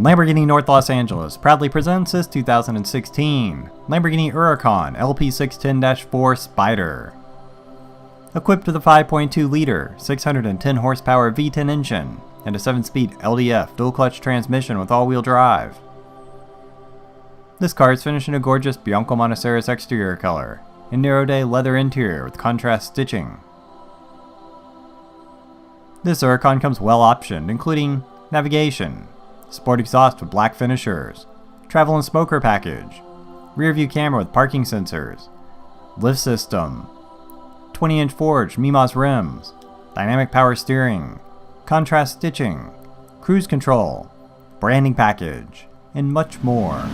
Lamborghini North Los Angeles proudly presents this 2016 Lamborghini Huracan LP 610-4 Spyder. Equipped with a 5.2-liter, 610 horsepower V10 engine and a 7-speed LDF dual-clutch transmission with all-wheel drive. This car is finished in a gorgeous Bianco Monecerus exterior color and Nero Ade leather interior with contrast stitching. This Huracan comes well optioned, including navigation, sport exhaust with black finishers, travel and smoker package, rear view camera with parking sensors, lift system, 20-inch forged MIMAS rims, dynamic power steering, contrast stitching, cruise control, branding package, and much more.